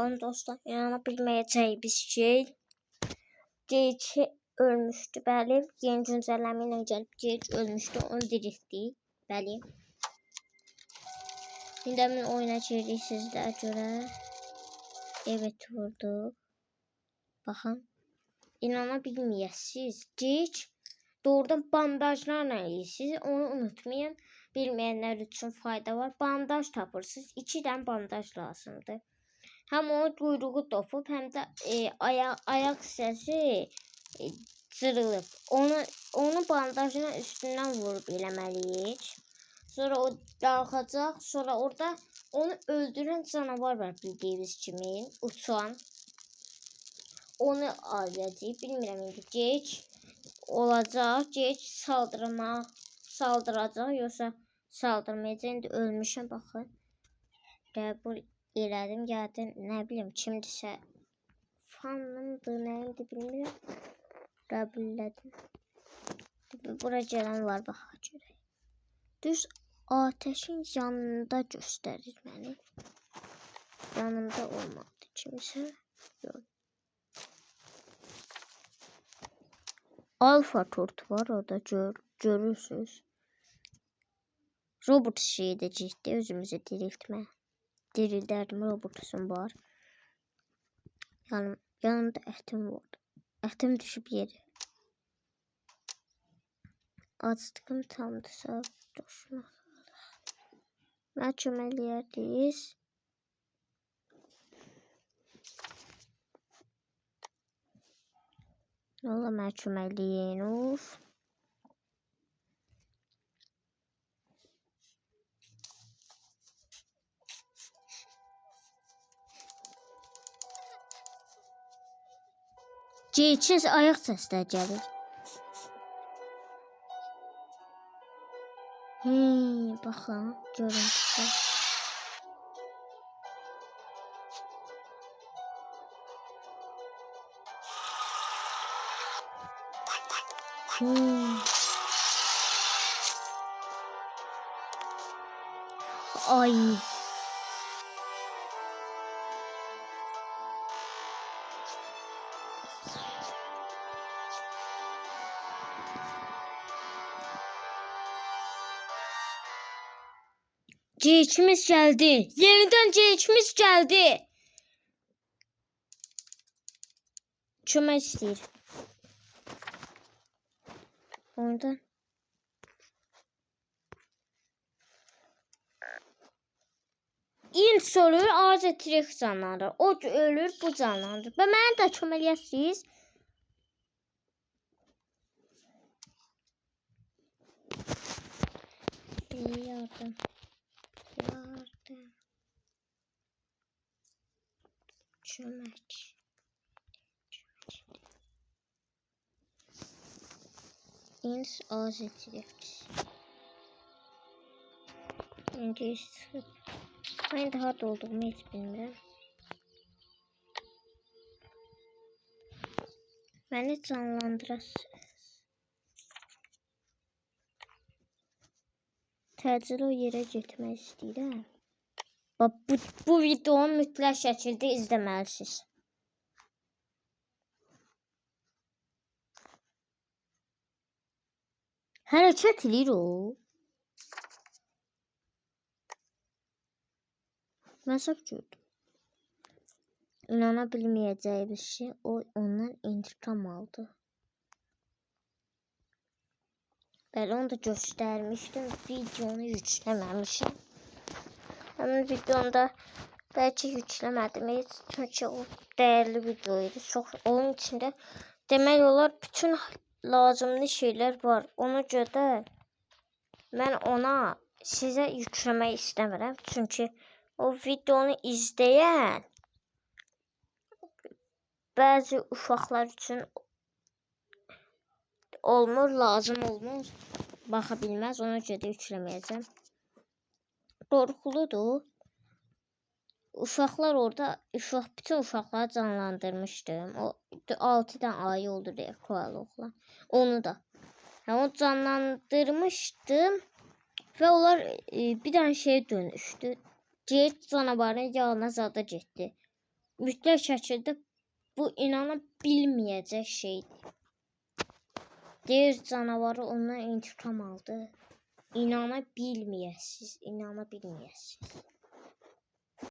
Onu dostlar inanabilməyəcəyimiz şey Jake ölmüşdü. Bəli, yeni güncəlləmə ilə gəlib Jake ölmüşdü. Onu diriltdik. Bəli. İndi həmin oyuna girdik sizlərə görə. Evet vurduq. Baxın. İnana bilməyəsiniz. Jake doğrudan bandajlarla yeyirsiniz. Onu unutmayın. Bilməyənlər üçün fayda var. Bandaj tapırsınız. 2 dənə bandaj lazımdır. Həm onun quyruğu topub, həm də ayaq hissəsi cırılıb. Onu bandajın üstündən vurub eləməliyik. Sonra o qalxacaq. Sonra orada onu öldürən canavar var bildiyiniz kimi. Uçan. Onu alacaq. Bilmirəm indi Jake olacaq. Jake saldıracaq. Yoxsa saldırmayacaq. İndi ölmüşəm baxın. Qəbul elədim, gəldim, nə bilim, kimdirsə fanımdır, nəyimdir, bilmirəm. Qəbul elədim. Bura gələn var, baxaq görək. Düz ateşin yanında göstərir məni. Yanımda olmadı kimsə. Yox. Alfa tortu var, orada görürsünüz. Robot şeyi də ciddi, özümüzü diriltmə. Dirildərdim, robotusum var. Yanımda ətim var. Ətim düşüb yeri. Açdığım tamdırsa doşmaq. Məhkum eləyərdiniz. Allah məhkum eləyin. Uf. Jake'in ayaq səsləri gəlir. Baxın, görüntüsü. Ay. Jake'imiz gəldi. Yenidən Jake'imiz gəldi. Kömək istəyir. Oradan. İlk ölür, az etirik canlanır. O ölür, bu canlanır. Və mənə də kömək eləyəsiniz. Yardım. Kömək. İns az etirik. İndi istəyir. Mən daha da olduğumu heç bilmirəm. Məni canlandırasınız. Təcil o yerə getmək istəyirəm. Bu videonu mütləq şəkildə izləməlisiniz. Hərəkət edir o. Məsəl gördüm. İnana bilməyəcəyimiz şey o ondan intikam aldı. Bəli, onu da göstərmişdim. Videonu yükləməmişim. Həmin videonda bəlkə yükləmədim heç. Çünki o dəyərli video idi. Onun içində demək olar bütün lazımlı şeylər var. Ona görə mən ona sizə yükləmək istəmirəm. Çünki o videonu izləyən bəzi uşaqlar üçün olmur, lazım olmur, baxa bilməz, ona görə yükləməyəcəm. Qorxuludur. Uşaqlar orada, bütün uşaqları canlandırmışdım. O 6 dənə ayı oldu deyə koala oğlan. Onu da. Onu canlandırmışdım və onlar bir dənə şeye dönüşdü. Jake canavarın yanına zada getdi. mütləq şəkildə bu inana bilməyəcək şeydir. Deyir canavarı ondan intikam aldı. İnana bilməyəsiz, inana bilməyəsiz.